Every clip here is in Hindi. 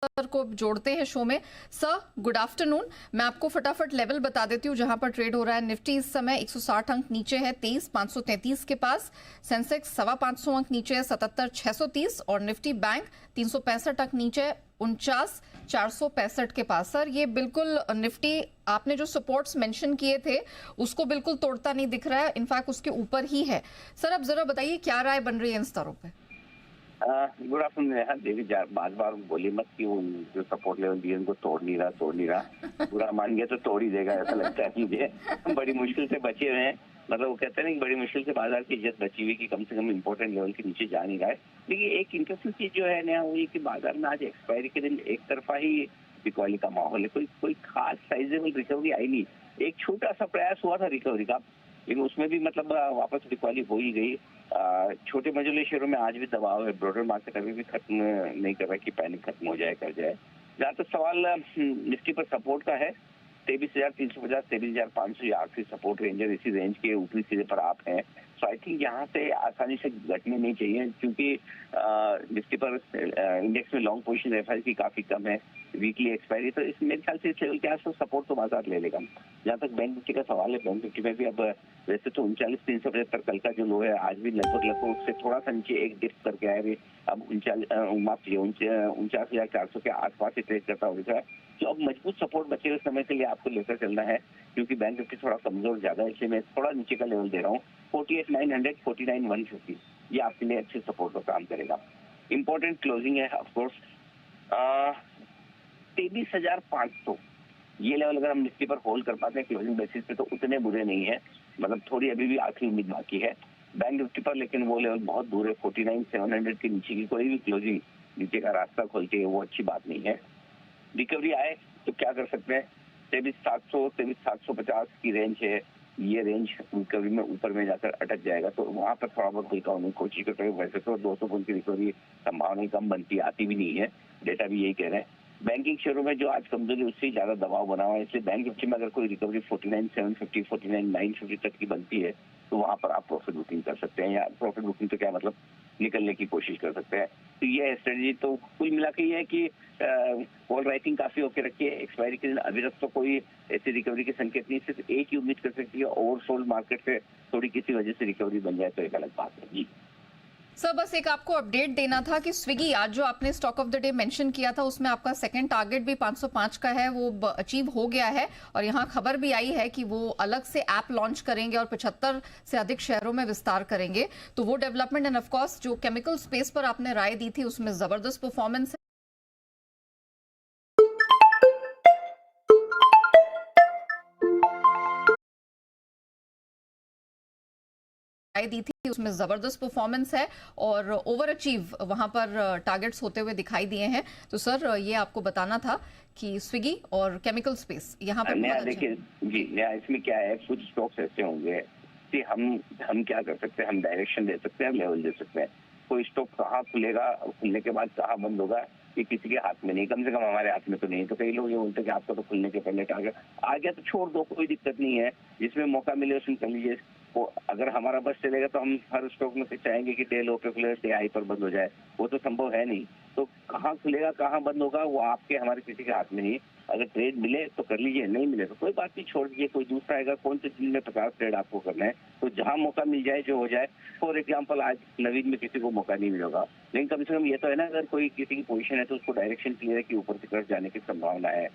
सर को जोड़ते हैं शो में। Sir good afternoon. मैं आपको फटाफट लेवल बता देती हूँ जहां पर ट्रेड हो रहा है। निफ्टी इस समय 160 अंक नीचे है 23,533 के पास। सेंसेक्स 525 अंक नीचे है 77,630 और निफ्टी बैंक 365 अंक नीचे है 49,465 के पास। सर ये बिल्कुल निफ्टी आपने जो सपोर्ट्स मेंशन किए थे उसको बिल्कुल तोड़ता नहीं दिख रहा है, इनफैक्ट उसके ऊपर ही है। सर अब जरा बताइए क्या राय बन रही है इन स्तरों पे? Good afternoon Neha. देखिए बार बार बोली मत कि वो जो सपोर्ट लेवल दिए उनको तोड़ नहीं रहा। पूरा मान गया तो तोड़ ही देगा, ऐसा लगता है मुझे। बड़ी मुश्किल से बचे हुए हैं। मतलब वो कहते हैं ना कि बड़ी मुश्किल से बाजार की इज्जत बची हुई कि कम से कम इम्पोर्टेंट लेवल के नीचे जा नहीं रहा है। देखिए एक इंटरेस्टिंग चीज जो है नेहा वो ये कि बाजार में आज एक्सपायरी के दिन एक तरफा ही बिकवाली का माहौल है। कोई कोई खास साइजेबल रिकवरी आई नहीं। एक छोटा सा प्रयास हुआ था रिकवरी का, लेकिन उसमें भी मतलब वापस बिकवाली हो ही गई। छोटे मझोले शेयरों में आज भी दबाव है। ब्रॉडर मार्केट अभी भी खत्म नहीं कर रहा कि पैनिक खत्म हो जाए कर जाए। जहाँ तक सवाल निफ्टी पर सपोर्ट का है, 23,350 23,500 ये आखिरी सपोर्ट रेंज है। इसी रेंज के ऊपरी सिरे पर आप हैं। सो आई थिंक यहाँ से आसानी से घटने नहीं चाहिए, क्योंकि निफ्टी पर इंडेक्स में लॉन्ग पोजीशन एफआई की काफी कम है। वीकली एक्सपायरी तो इस मेरे ख्याल से इस लेवल के आसपास सपोर्ट तो बाजार ले लेगा। जहाँ तक बैंक निफ्टी का सवाल है, बैंक निफ्टी में भी अब वैसे तो 39,375 कल का जो लो है आज भी लगभग उससे थोड़ा सा नीचे एक डिप करके आया है। अब 49,400 के आसपास ही ट्रेड करता होगा। जो अब मजबूत सपोर्ट बचे हुए समय के लिए आपको लेकर चलना है, क्योंकि बैंक निफ्टी थोड़ा कमजोर ज्यादा है, इसलिए मैं थोड़ा नीचे का लेवल दे रहा हूँ। 48,900 49,150 ये आपके लिए अच्छे सपोर्ट का काम करेगा। इंपॉर्टेंट क्लोजिंग है ऑफकोर्स 23,500 ये लेवल अगर हम निफ्टी पर होल्ड कर पाते हैं क्लोजिंग बेसिस पे तो उतने बुरे नहीं है। मतलब थोड़ी अभी भी आखिरी उम्मीद बाकी है बैंक निफ्टी पर, लेकिन वो लेवल बहुत दूर है। 49,700 के नीचे की कोई भी क्लोजिंग नीचे का रास्ता खोलती है वो अच्छी बात नहीं है। रिकवरी आए तो क्या कर सकते हैं, 23,700 23,750 की रेंज है। ये रेंज रिकवरी में ऊपर में जाकर अटक जाएगा तो वहां पर थोड़ा बहुत ब्रेकआउट होने की कोशिश करते हैं। वैसे तो 200 पॉइंट की रिकवरी संभावना कम बनती आती भी नहीं है, डेटा भी यही कह रहे हैं। बैंकिंग शेयरों में जो आज कमजोरी उससे ज्यादा दबाव बना हुआ है, इसलिए बैंक निफ्टी में अगर कोई रिकवरी 49,750 49,950 तक की बनती है तो वहां पर आप प्रॉफिट बुकिंग कर सकते हैं, या प्रॉफिट बुकिंग तो क्या मतलब निकलने की कोशिश कर सकते हैं। तो ये स्ट्रेटजी तो कुल मिला के ये है कि कॉल राइटिंग काफी होके रखी है। एक्सपायरी के दिन अभी तक तो कोई ऐसी रिकवरी के संकेत नहीं, सिर्फ एक ही उम्मीद कर सकती है ओवरसोल्ड मार्केट से थोड़ी किसी वजह से रिकवरी बन जाए तो एक अलग बात है। जी सर बस एक आपको अपडेट देना था कि स्विगी आज जो आपने stock of the day mention किया था उसमें आपका सेकंड टारगेट भी 505 का है, वो अचीव हो गया है। और यहाँ खबर भी आई है कि वो अलग से ऐप लॉन्च करेंगे और 75 से अधिक शहरों में विस्तार करेंगे। तो वो डेवलपमेंट एंड ऑफ कोर्स जो केमिकल स्पेस पर आपने राय दी थी उसमें जबरदस्त परफॉर्मेंस दी थी उसमें जबरदस्त परफॉर्मेंस है और ओवर अचीव वहां पर टारगेट्स होते हुए दिखाई दिए हैं। तो सर ये आपको बताना था कि स्विगी और केमिकल स्पेस यहाँ पे नया बहुत अच्छा देखिए जी नया इसमें क्या है, कुछ स्टॉक्स ऐसे होंगे कि हम क्या कर सकते हैं, हम डायरेक्शन दे सकते हैं, लेवल दे सकते हैं। कोई स्टॉक कहाँ खुलेगा, खुलने के बाद कहाँ बंद होगा ये किसी के हाथ में नहीं, कम से कम हमारे हाथ में तो नहीं। तो कई लोग ये बोलते हैं कि आपका तो खुलने के पहले टारगेट आ गया तो छोड़ दो, कोई दिक्कत नहीं है। जिसमें मौका मिले उसमें कर लीजिए। वो अगर हमारा बस चलेगा तो हम हर स्टॉक में से चाहेंगे कि डे लो पे खुले डे हाई पर बंद हो जाए, वो तो संभव है नहीं। तो कहाँ खुलेगा कहाँ बंद होगा वो आपके हमारे किसी के हाथ में नहीं। अगर ट्रेड मिले तो कर लीजिए, नहीं मिले तो कोई बात नहीं, छोड़ दीजिए। कोई दूसरा आएगा, कौन से दिन में 50 ट्रेड आपको करना है, तो जहां मौका मिल जाए जो हो जाए। फॉर एग्जाम्पल आज नवीन में किसी को मौका नहीं मिलेगा, लेकिन कम से कम ये तो है ना, अगर कोई किसी की पोजीशन है तो उसको डायरेक्शन क्लियर है कि ऊपर की तरफ जाने की संभावना है।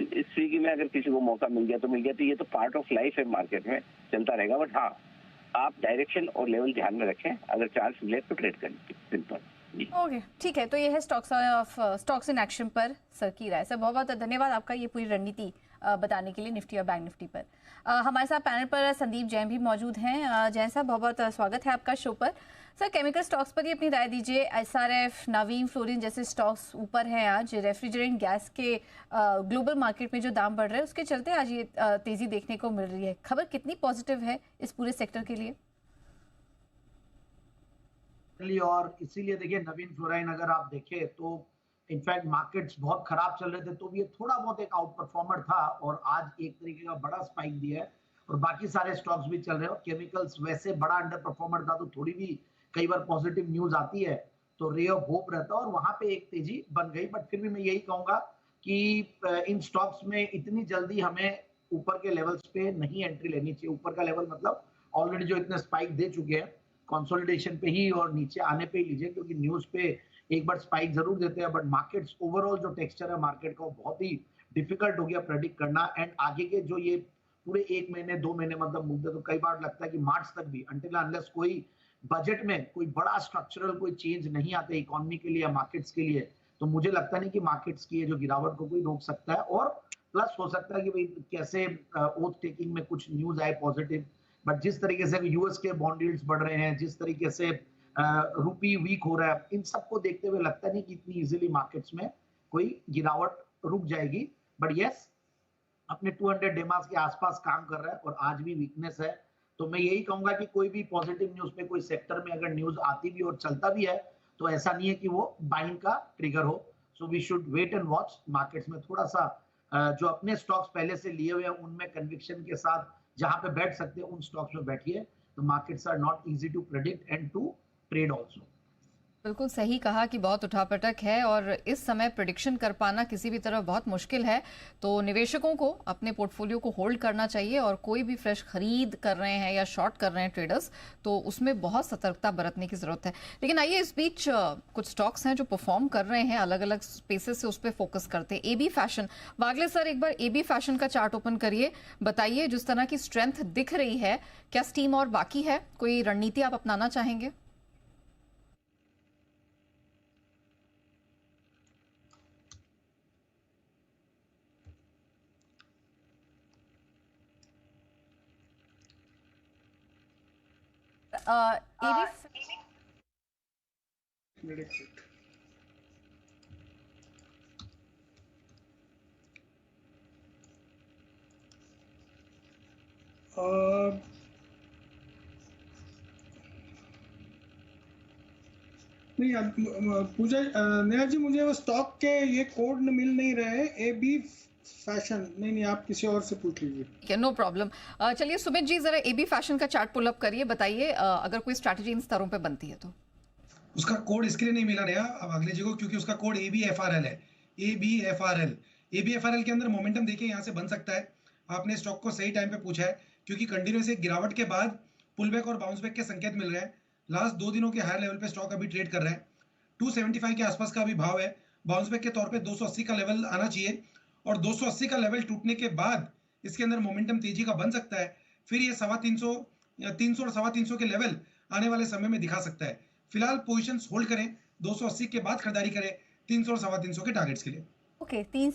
इस स्विगी में अगर किसी को मौका मिल गया तो मिल गया, तो ये तो पार्ट ऑफ लाइफ है, मार्केट में चलता रहेगा। बट हाँ, आप डायरेक्शन और लेवल ध्यान में रखें, अगर चांस मिले तो ट्रेड करें, सिंपल। ओके ठीक है, तो ये है स्टॉक्स इन एक्शन पर सर की राय। सर बहुत बहुत धन्यवाद आपका ये पूरी रणनीति बताने के लिए निफ्टी और बैंक निफ्टी पर। हमारे साथ पैनल पर संदीप जैन भी मौजूद हैं। जैन साहब बहुत बहुत स्वागत है आपका शो पर। सर केमिकल स्टॉक्स पर ही अपनी राय दीजिए। एसआरएफ, नवीन फ्लोरिन जैसे स्टॉक्स ऊपर हैं आज। रेफ्रिजरेंट गैस के ग्लोबल मार्केट में जो दाम बढ़ रहे हैं उसके चलते आज ये तेजी देखने को मिल रही है। खबर कितनी पॉजिटिव है इस पूरे सेक्टर के लिए? और इसीलिए देखिए नवीन फ्लोराइन अगर आप देखें तो इनफैक्ट मार्केट्स बहुत खराब चल रहे थे तो ये थोड़ा बहुत एक आउट परफॉर्मर था और आज एक तरीके का बड़ा स्पाइक दिया है और बाकी सारे स्टॉक्स भी चल रहे हो। केमिकल्स वैसे बड़ा अंडर परफॉर्मर था तो थोड़ी भी कई बार पॉजिटिव न्यूज आती है तो रे ऑफ होप रहता और वहां पे एक तेजी बन गई। बट फिर भी मैं यही कहूंगा कि इन स्टॉक्स में इतनी जल्दी हमें ऊपर के लेवल्स पे नहीं एंट्री लेनी चाहिए। ऊपर का लेवल मतलब ऑलरेडी जो इतने स्पाइक दे चुके हैं, कंसोलिडेशन पे ही और नीचे आने पे ही लीजिए, क्योंकि न्यूज पे एक बार स्पाइक जरूर देते हैं, बट मार्केट्स ओवरऑल जो टेक्सचर है मार्केट का बहुत ही डिफिकल्ट हो गया प्रेडिक्ट करना। एंड आगे के जो ये पूरे 1 महीने 2 महीने मतलब मुद्दे, तो कई बार लगता है कि मार्च तक भी अनटिल अनलेस कोई बजट में कोई बड़ा स्ट्रक्चरल कोई चेंज नहीं आता इकोनॉमी के लिए या मार्केट्स के लिए, तो मुझे लगता नहीं कि मार्केट्स की ये जो गिरावट को कोई रोक सकता है। और प्लस हो सकता है कि भाई कैसे ओथ टेकिंग में कुछ न्यूज आए पॉजिटिव, बट जिस तरीके से यूएस के बॉन्ड यील्ड्स बढ़ रहे हैं, जिस तरीके से रुपी वीक हो रहा है, इन सबको देखते हुए लगता नहीं कि इतनी इजीली मार्केट्स में कोई गिरावट रुक जाएगी। बट यस, अपने 200 डेमास के आसपास काम कर रहा है और आज भी वीकनेस है। तो मैं यही कहूंगा कि कोई भी पॉजिटिव न्यूज पे कोई सेक्टर में अगर न्यूज आती भी और चलता भी है, तो ऐसा नहीं है कि वो बाइंग का ट्रिगर हो। So we should wait and watch. Markets में थोड़ा सा जो अपने स्टॉक्स पहले से लिए हुए हैं उनमें कन्विक्शन के साथ जहां पे बैठ सकते हैं उन स्टॉक्स में बैठिए। तो markets are not easy to predict and to trade also. बिल्कुल सही कहा कि बहुत उठापटक है और इस समय प्रिडिक्शन कर पाना किसी भी तरह बहुत मुश्किल है। तो निवेशकों को अपने पोर्टफोलियो को होल्ड करना चाहिए और कोई भी फ्रेश खरीद कर रहे हैं या शॉर्ट कर रहे हैं ट्रेडर्स, तो उसमें बहुत सतर्कता बरतने की जरूरत है। लेकिन आइए इस बीच कुछ स्टॉक्स हैं जो परफॉर्म कर रहे हैं, अलग अलग स्पेसेस से उस पर फोकस करते हैं। एबी फैशन, वागले सर एक बार एबी फैशन का चार्ट ओपन करिए, बताइए जिस तरह की स्ट्रेंथ दिख रही है, क्या स्टीम और बाकी है, कोई रणनीति आप अपनाना चाहेंगे? एबी नहीं पूजा नेहा जी, मुझे वो स्टॉक के ये कोड मिल नहीं रहे। एबी फैशन नहीं, आप किसी और से पूछ लीजिए। No problem. चलिए सुमित जी, जरा एबी फैशन का चार्ट पुल अप करिए, बताइए अगर कोई स्ट्रैटेजी इन स्तरों पे बनती है तो। उसका कोड इसके लिए नहीं मिला नेहा अब अगले जी को, क्योंकि उसका कोड ABFRL है। ABFRL के अंदर मोमेंटम देखिए यहाँ से बन सकता है। आपने स्टॉक को सही टाइम पे पूछा है, क्योंकि कंटिन्यूस एक गिरावट के बाद पुलबैक और बाउंस बैक के संकेत मिल रहे हैं। लास्ट 2 दिनों के हायर लेवल पे स्टॉक अभी ट्रेड कर रहा है। 275 के आसपास का अभी भाव है। बाउंस बैक के तौर पे 280 का लेवल आना चाहिए और 280 का लेवल टूटने के बाद इसके अंदर मोमेंटम तेजी का बन सकता है। फिर ये 350 या 300 और 350 के लेवल आने वाले समय में दिखा सकता है। फिलहाल पोजीशंस होल्ड करें, 280 के बाद खरीदारी करें 300 और 350 के टारगेट्स के लिए। ओके, 3